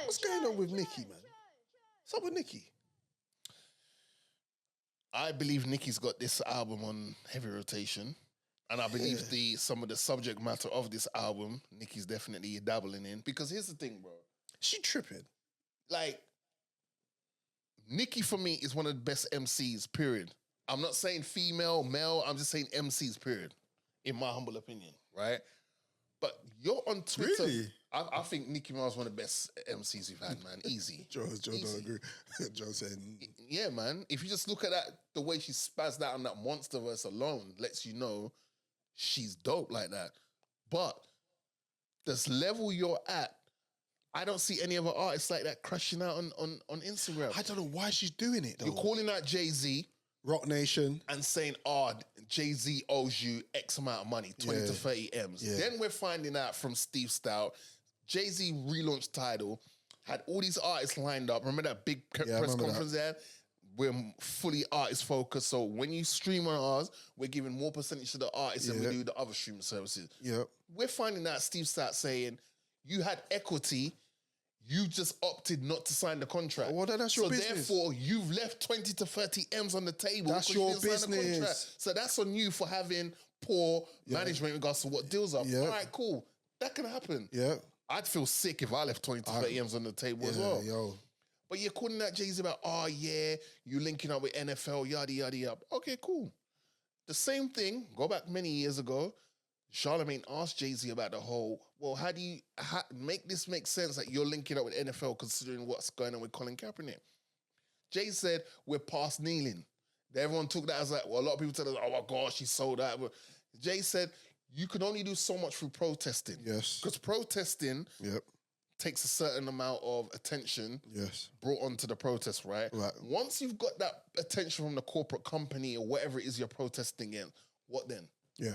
What's going on with Nicki, man? What's up with Nicki? I believe Nicki's got this album on heavy rotation. And I believe some of the subject matter of this album, Nicki's definitely dabbling in. Because here's the thing, bro. She tripping. Like, Nicki for me is one of the best MCs, period. I'm not saying female, male, I'm just saying MCs, period. In my humble opinion, right? But you're on Twitter. Really? I think Nicki Minaj is one of the best MCs we've had, man. Easy. Joe don't agree. Joe saying... Yeah, man. If you just look at that, the way she spazzed out on that Monster verse alone lets you know she's dope like that. But this level you're at, I don't see any other artists like that crashing out on Instagram. I don't know why she's doing it, though. You're calling out Jay-Z. Rock Nation. And saying, Jay-Z owes you X amount of money, 20 to 30 M's. Yeah. Then we're finding out from Steve Stout, Jay-Z relaunched Tidal, had all these artists lined up. Remember that big press conference there? We're fully artist focused. So when you stream on ours, we're giving more percentage to the artists than we do the other streaming services. Yeah. We're finding out Steve Stout saying, you had equity, you just opted not to sign the contract. Well, then that's your business. So therefore, you've left 20 to 30 M's on the table. That's your business. So that's on you for having poor management in regards to what deals up. All right, cool. That can happen. Yeah. I'd feel sick if I left 20 to 30 M's on the table as well. Yo. But you're calling that Jay-Z about, you linking up with NFL, yada, yada, yada. Okay, cool. The same thing, go back many years ago, Charlamagne asked Jay-Z about the whole, how do you make this make sense that you're linking up with NFL considering what's going on with Colin Kaepernick? Jay said, we're past kneeling. Everyone took that as like, a lot of people tell us, oh my gosh, he sold that. But Jay said, you can only do so much through protesting. Yes. Because protesting takes a certain amount of attention brought onto the protest, right? Once you've got that attention from the corporate company or whatever it is you're protesting against, what then? Yeah.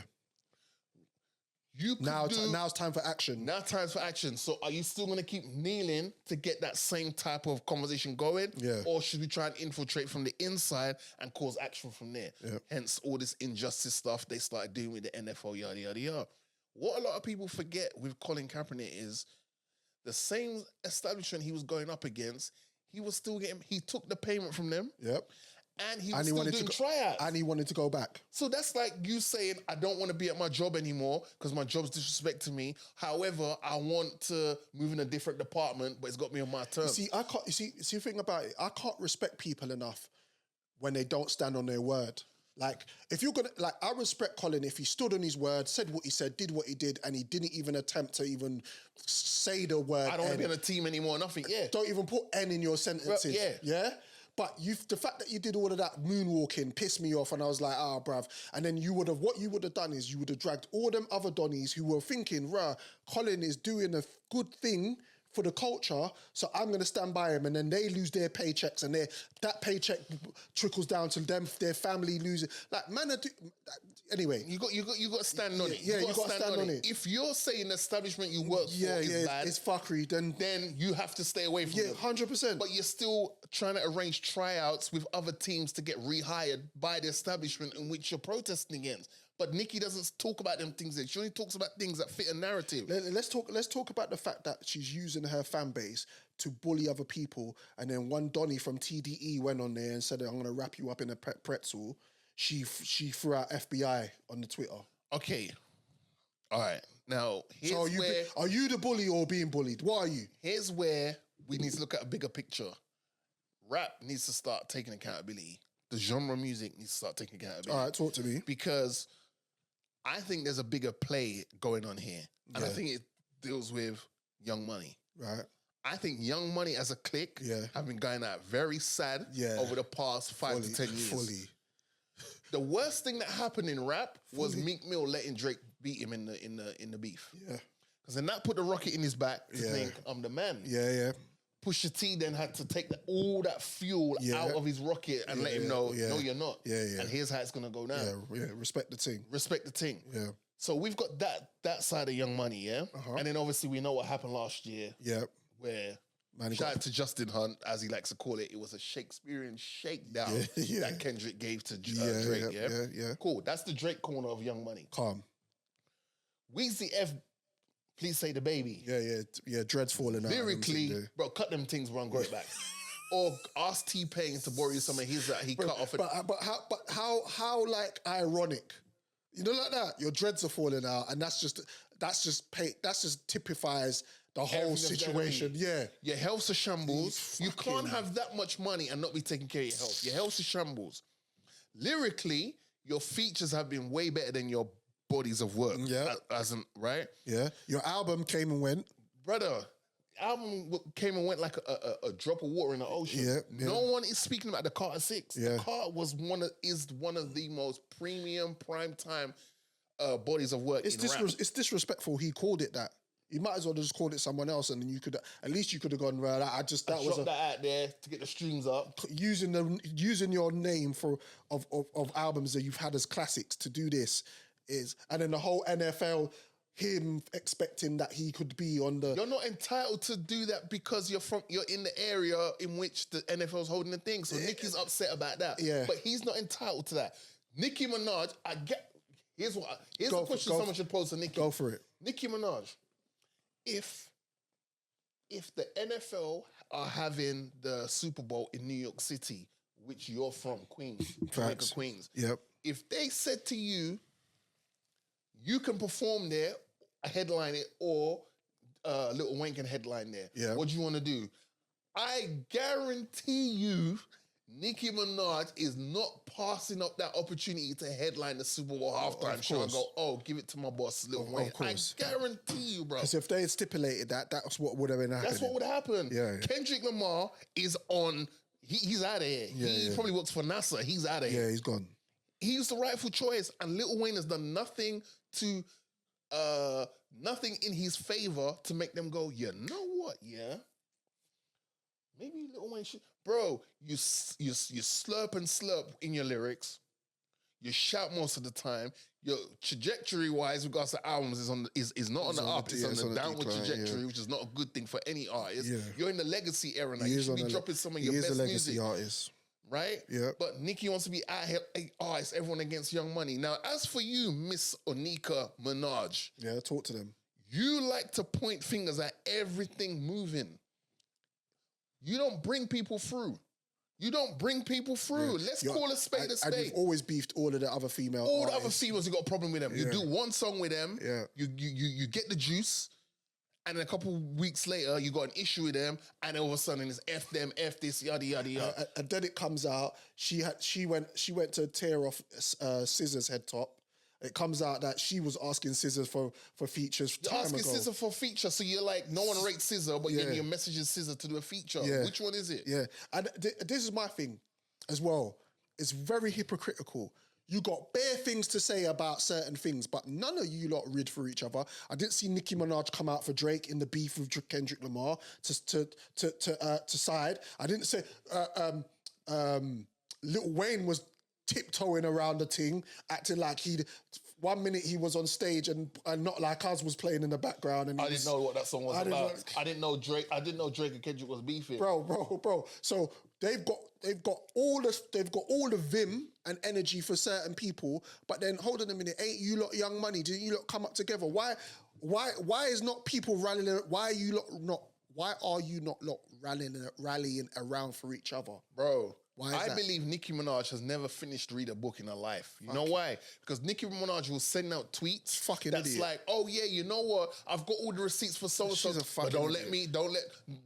Now it's time for action. Now time's for action. So are you still going to keep kneeling to get that same type of conversation going? Yeah. Or should we try and infiltrate from the inside and cause action from there? Yeah. Hence all this injustice stuff they started doing with the NFL, yada, yada, yada. What a lot of people forget with Colin Kaepernick is the same establishment he was going up against, he was still getting, he took the payment from them. Yep. And he was still doing tryouts. And he wanted to go back. So that's like you saying, I don't want to be at my job anymore because my job's disrespecting me. However, I want to move in a different department, but it's got me on my terms. See, the thing about it, I can't respect people enough when they don't stand on their word. Like, if you're gonna, like, I respect Colin if he stood on his word, said what he said, did what he did, and he didn't even attempt to even say the word. I don't want to be on a team anymore, nothing, Don't even put N in your sentences. Well, yeah? But the fact that you did all of that moonwalking pissed me off, and I was like, bruv. And then what you would have done is you would have dragged all them other Donnies who were thinking, Colin is doing a good thing for the culture, so I'm going to stand by him, and then they lose their paychecks, and that paycheck trickles down to them, their family losing. Like, man, anyway, you got to stand on it. Yeah, you got to stand on it. If you're saying the establishment you work for is bad, it's fuckery, then you have to stay away from them. 100%. But you're still trying to arrange tryouts with other teams to get rehired by the establishment in which you're protesting against. But Nicki doesn't talk about them things. She only talks about things that fit a narrative. Let's talk about the fact that she's using her fan base to bully other people. And then one Donny from TDE went on there and said, I'm going to wrap you up in a pretzel. She threw out FBI on the Twitter. Okay. All right. Now, here's are you the bully or being bullied? What are you? Here's where we need to look at a bigger picture. Rap needs to start taking accountability. The genre music needs to start taking accountability. All right, talk to me. Because I think there's a bigger play going on here. And I think it deals with Young Money. Right. I think Young Money as a clique have been going out very sad over the past 5 to 10 years. Fully. The worst thing that happened in rap was Meek Mill letting Drake beat him in the beef. Yeah. Because then that put the rocket in his back to think, I'm the man. Yeah. Pusha T then had to take all that fuel out of his rocket and let him know, no, you're not. Yeah. And here's how it's going to go now. Yeah. Respect the team. Respect the team. Yeah. So we've got that side of Young Money, yeah? And then obviously we know what happened last year. Yeah. Where, shout out to Justin Hunt, as he likes to call it, it was a Shakespearean shakedown that Kendrick gave to Drake, yeah. Cool. That's the Drake corner of Young Money. Calm. Weezy F Please Say the Baby. Yeah. Dreads falling out. Lyrically, bro, cut them things, bro, and grow it back. Or ask T-Pain to borrow you some of his that he cut off. But how like ironic, you know, like that. Your dreads are falling out, and that's just typifies the whole situation. Yeah, your health's a shambles. You can't have that much money and not be taking care of your health. Your health's a shambles. Lyrically, your features have been way better than your bodies of work. Yeah, right. Yeah, your album came and went, brother. Album came and went like a drop of water in the ocean. Yeah. No one is speaking about the Carter 6. Yeah. The Carter is one of the most premium prime time bodies of work. It's disrespectful. He called it that. You might as well just called it someone else, and then you could have gone. Well, I was that out there to get the streams up. Using your name of albums that you've had as classics to do this and then the whole NFL. Him expecting that he could be on the... You're not entitled to do that because you're in the area in which the NFL's holding the thing. So Nicki's upset about that. Yeah. But he's not entitled to that. Nicki Minaj, here's a question someone should pose to Nicki. Go for it. Nicki Minaj, if the NFL are having the Super Bowl in New York City, which you're from, Queens, Jamaica, Queens. Yep. If they said to you, you can perform there, headline it, or Lil Wayne can headline there. Yeah. What do you want to do? I guarantee you, Nicki Minaj is not passing up that opportunity to headline the Super Bowl halftime show and go, give it to my boss, Lil Wayne. Of course. I guarantee you, bro. Because if they had stipulated that, that's what would have been happening. That's what would happen. Yeah. Kendrick Lamar is on... He's out of here. He probably works for NASA. He's out of here. Yeah, he's gone. He's the rightful choice, and Lil Wayne has done nothing in his favor to make them go, you know what, yeah? Maybe Lil Wayne should... Bro, you slurp and slurp in your lyrics. You shout most of the time. Your trajectory-wise, regards to albums, is not on the up. It's on the downward trajectory, which is not a good thing for any artist. Yeah. You're in the legacy era now. You should be dropping some of your best music. He is a legacy artist. Right? Yeah. But Nicki wants to be out here, it's everyone against Young Money. Now, as for you, Miss Onika Minaj. Yeah, talk to them. You like to point fingers at everything moving. You don't bring people through. Let's call a spade a spade. And you've always beefed all of the other female All artists. the other females, you got a problem with them. You do one song with them, you get the juice, and then a couple weeks later, you got an issue with them, and all of a sudden it's F them, F this, yada, yada, yada. And then it comes out, she went to tear off Scissor's head top. It comes out that she was asking Scissor for features You're time asking ago. Scissor for features, so you're like, no one rates Scissor, but then you're messaging Scissor to do a feature. Yeah. Which one is it? Yeah, and this is my thing as well. It's very hypocritical. You got bare things to say about certain things, but none of you lot rid for each other. I didn't see Nicki Minaj come out for Drake in the beef with Kendrick Lamar to side. I didn't say Lil Wayne was tiptoeing around the thing, acting like 1 minute he was on stage and not like us was playing in the background. And I didn't know what that song was about. I didn't know Drake and Kendrick was beefing. Bro. So they've got all the vim and energy for certain people, but then hold on a minute, ain't you lot Young Money? Didn't you lot come up together? Why is not people rallying? Why are you not rallying around for each other, bro? I believe Nicki Minaj has never finished read a book in her life. You know why? Because Nicki Minaj will send out tweets that's idiot. Like, oh yeah, you know what? I've got all the receipts for so-and-so. But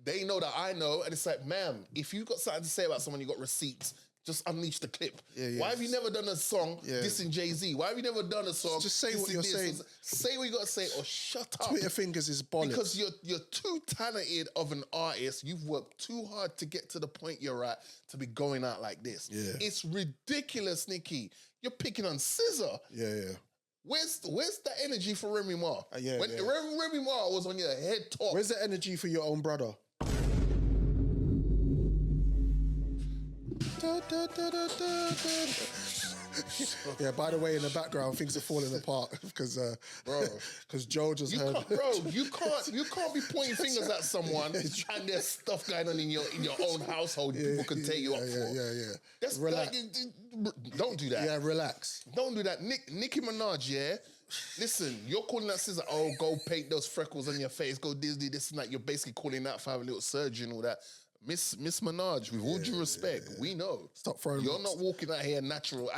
they know that I know. And it's like, ma'am, if you got something to say about someone, you got receipts, just unleash the clip. Why have you never done a song dissing Jay-Z? Why have you never done a song just say what you're saying? Say what you got to say or shut up. Twitter fingers is bollocks. Because you're too talented of an artist. You've worked too hard to get to the point you're at to be going out like this. Yeah. It's ridiculous, Nicki. You're picking on Scissor. Yeah. Where's the energy for Remy Ma? When yeah. Remy Ma was on your head top. Where's the energy for your own brother? Yeah, by the way, in the background, things are falling apart because Joe just heard. You can't be pointing fingers at someone and there's stuff going on in your own household. People can tear you up for. Yeah. That's relax. Don't do that. Yeah, relax. Don't do that. Nicki Minaj, Listen, you're calling that scissor, oh, go paint those freckles on your face, go Disney, this and that. You're basically calling that for having a little surgery and all that. Miss Minaj, with all due respect, we know. Stop throwing You're rocks. not walking out here natural.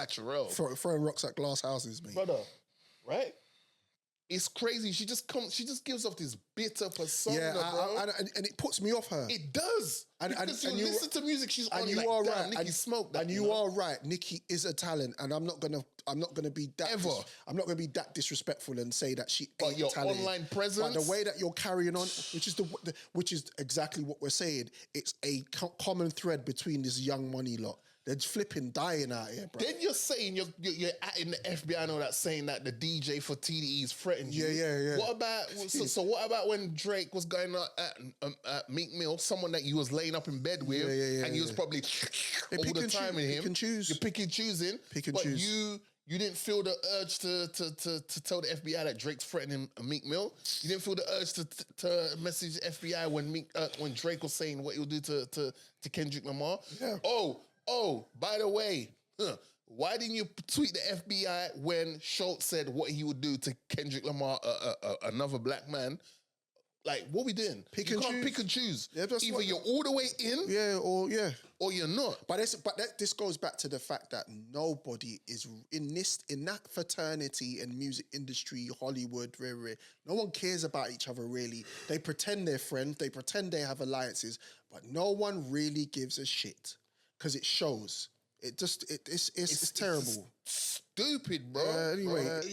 Throwing rocks at glass houses, mate. Brother, right? It's crazy. She just gives off this bitter persona, bro. And it puts me off her. It does. Because you listen to music, she's on you like, are damn, right. Nicki smoked that. And you are right. Nicki is a talent, and I'm not gonna be that Ever. I'm not gonna be that disrespectful and say that she But ain't your talented. online presence, But the way that you're carrying on, which is exactly what we're saying, it's a common thread between this young money lot. They're flipping dying out here, bro. then you're saying you're in the FBI and all that, saying that the DJ for TDE's threatened you. Yeah. What about so what about when Drake was going on at Meek Mill, someone that you was laying up in bed with, and you was probably all the time with him. Pick and choose. You're picking, choosing. Pick and choose. You didn't feel the urge to tell the FBI that Drake's threatening Meek Mill. You didn't feel the urge to message the FBI when Drake was saying what he'll do to Kendrick Lamar. Yeah. Oh, by the way, why didn't you tweet the FBI when Schultz said what he would do to Kendrick Lamar, another black man? Like, what we doing? Pick you and can't choose. pick and choose. Yeah, that's Either what- you're all the way in, or you're not. But this goes back to the fact that nobody is in that fraternity and music industry, Hollywood, no one cares about each other really. They pretend they're friends, they pretend they have alliances, but no one really gives a shit because it shows. It's terrible. Stupid, bro. Anyway.